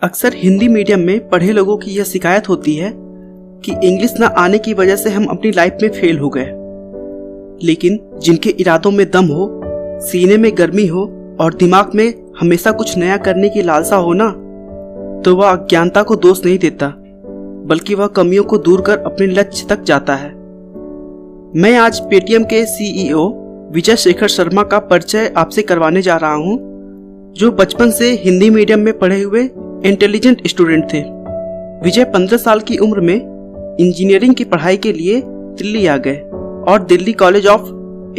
अक्सर हिंदी मीडियम में पढ़े लोगों की यह शिकायत होती है कि इंग्लिश न आने की वजह से हम अपनी लाइफ में फेल हो गए। लेकिन जिनके इरादों में दम हो, सीने में गर्मी हो और दिमाग में हमेशा कुछ नया करने की लालसा हो ना, तो वह अज्ञानता को दोष नहीं देता, बल्कि वह कमियों को दूर कर अपने लक्ष्य तक जाता है। मैं आज पेटीएम के सीईओ विजय शेखर शर्मा का परिचय आपसे करवाने जा रहा हूं, जो बचपन से हिंदी मीडियम में पढ़े हुए इंटेलिजेंट स्टूडेंट थे। विजय 15 साल की उम्र में इंजीनियरिंग की पढ़ाई के लिए दिल्ली आ गए और दिल्ली कॉलेज ऑफ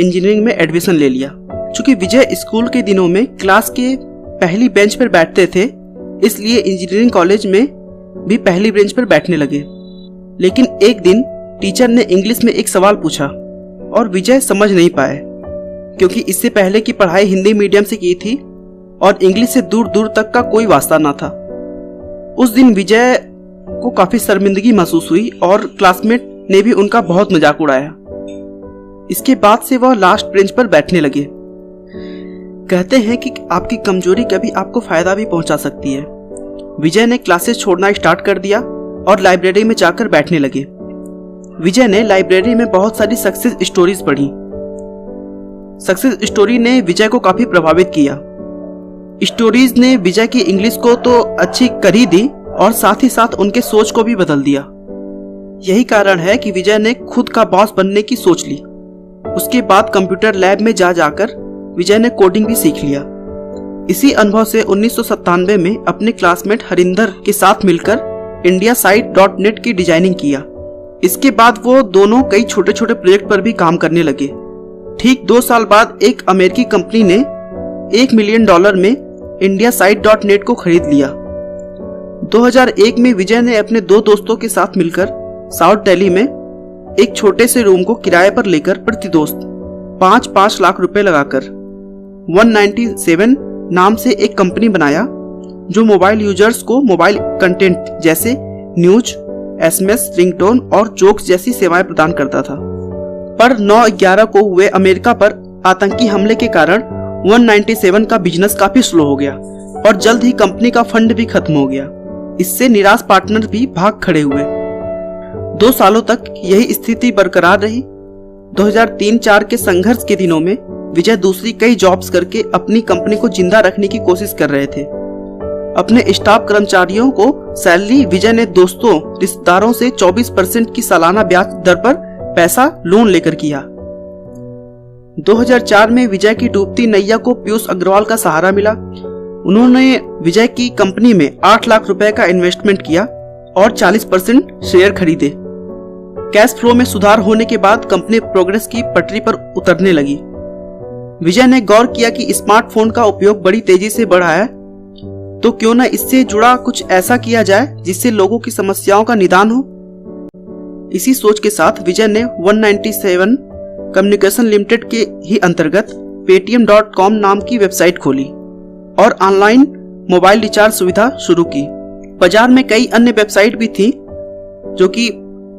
इंजीनियरिंग में एडमिशन ले लिया। चूंकि विजय स्कूल के दिनों में क्लास के पहली बेंच पर बैठते थे, इसलिए इंजीनियरिंग कॉलेज में भी पहली बेंच पर बैठने लगे। लेकिन एक दिन टीचर ने इंग्लिश में एक सवाल पूछा और विजय समझ नहीं पाए, क्योंकि इससे पहले की पढ़ाई हिंदी मीडियम से की थी और इंग्लिश से दूर दूर तक का कोई वास्ता ना था। उस दिन विजय को काफी शर्मिंदगी महसूस हुई और क्लासमेट ने भी उनका बहुत मजाक उड़ाया। इसके बाद से वह लास्ट बेंच पर बैठने लगे। कहते हैं कि आपकी कमजोरी कभी आपको फायदा भी पहुंचा सकती है। विजय ने क्लासेस छोड़ना स्टार्ट कर दिया और लाइब्रेरी में जाकर बैठने लगे। विजय ने लाइब्रेरी में बहुत सारी सक्सेस स्टोरीज पढ़ी। सक्सेस स्टोरी ने विजय को काफी प्रभावित किया। स्टोरीज ने विजय की इंग्लिश को तो अच्छी कर ही दी और साथ ही साथ उनके सोच को भी बदल दिया। यही कारण है कि विजय ने खुद का बॉस बनने की सोच ली। उसके बाद कंप्यूटर लैब में जाकर विजय ने कोडिंग भी सीख लिया। इसी अनुभव से 1997 में अपने क्लासमेट हरिंदर के साथ मिलकर indiasite.net की डिजाइनिंग किया। इसके बाद वो दोनों कई छोटे छोटे प्रोजेक्ट पर भी काम करने लगे। ठीक 2 साल बाद एक अमेरिकी कंपनी ने $1 मिलियन में indiasite.net को खरीद लिया। 2001 में विजय ने अपने 2 दोस्तों के साथ मिलकर साउथ दिल्ली में एक छोटे से रूम को किराए पर लेकर प्रति दोस्त 5-5 लाख रुपए लगाकर 197 नाम से एक कंपनी बनाया, जो मोबाइल यूजर्स को मोबाइल कंटेंट जैसे न्यूज, एसएमएस, रिंगटोन और जोक्स जैसी सेवाएं प्रदान करता था। पर 9/11 को हुए अमेरिका पर आतंकी हमले के कारण 197 का बिजनेस काफी स्लो हो गया और जल्द ही कंपनी का फंड भी खत्म हो गया। इससे निराश पार्टनर भी भाग खड़े हुए। 2 सालों तक यही स्थिति बरकरार रही। 2003-04 के संघर्ष के दिनों में विजय दूसरी कई जॉब्स करके अपनी कंपनी को जिंदा रखने की कोशिश कर रहे थे। अपने स्टाफ कर्मचारियों को सैलरी विजय ने दोस्तों रिश्तेदारों से 24% की सालाना ब्याज दर पर पैसा लोन लेकर किया। 2004 में विजय की डूबती नैया को पीयूष अग्रवाल का सहारा मिला। उन्होंने विजय की कंपनी में 8 लाख रुपए का इन्वेस्टमेंट किया और 40% शेयर खरीदे। कैश फ्लो में सुधार होने के बाद कंपनी प्रोग्रेस की पटरी पर उतरने लगी। विजय ने गौर किया कि स्मार्टफोन का उपयोग बड़ी तेजी से बढ़ा है, तो क्यों न इससे जुड़ा कुछ ऐसा किया जाए जिससे लोगों की समस्याओं का निदान हो। इसी सोच के साथ विजय ने 197 कम्युनिकेशन लिमिटेड के ही अंतर्गत paytm.com नाम की वेबसाइट खोली और ऑनलाइन मोबाइल रिचार्ज सुविधा शुरू की। बाजार में कई अन्य वेबसाइट भी थी जो कि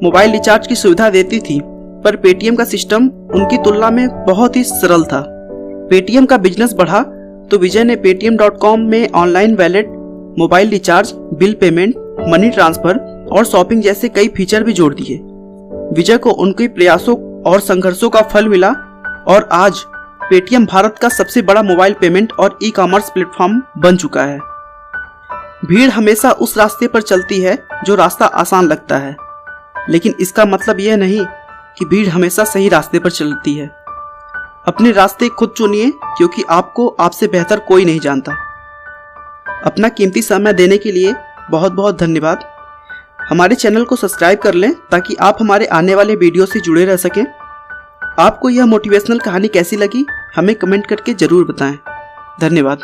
मोबाइल रिचार्ज की सुविधा देती थी, पर पेटीएम का सिस्टम उनकी तुलना में बहुत ही सरल था। पेटीएम का बिजनेस बढ़ा तो विजय ने paytm.com में online wallet, mobile recharge, bill payment, money transfer और शॉपिंग जैसे कई फीचर भी जोड़ दिए। विजय को उनके प्रयासों और संघर्षों का फल मिला और आज पेटीएम भारत का सबसे बड़ा मोबाइल पेमेंट और ई-कॉमर्स प्लेटफॉर्म बन चुका है। भीड़ हमेशा उस रास्ते पर चलती है जो रास्ता आसान लगता है, लेकिन इसका मतलब यह नहीं कि भीड़ हमेशा सही रास्ते पर चलती है। अपने रास्ते खुद चुनिए, क्योंकि आपको आपसे बेहतर कोई नहीं जानता। अपना कीमती समय देने के लिए बहुत बहुत धन्यवाद। हमारे चैनल को सब्सक्राइब कर लें ताकि आप हमारे आने वाले वीडियो से जुड़े रह सकें। आपको यह मोटिवेशनल कहानी कैसी लगी, हमें कमेंट करके जरूर बताएं। धन्यवाद।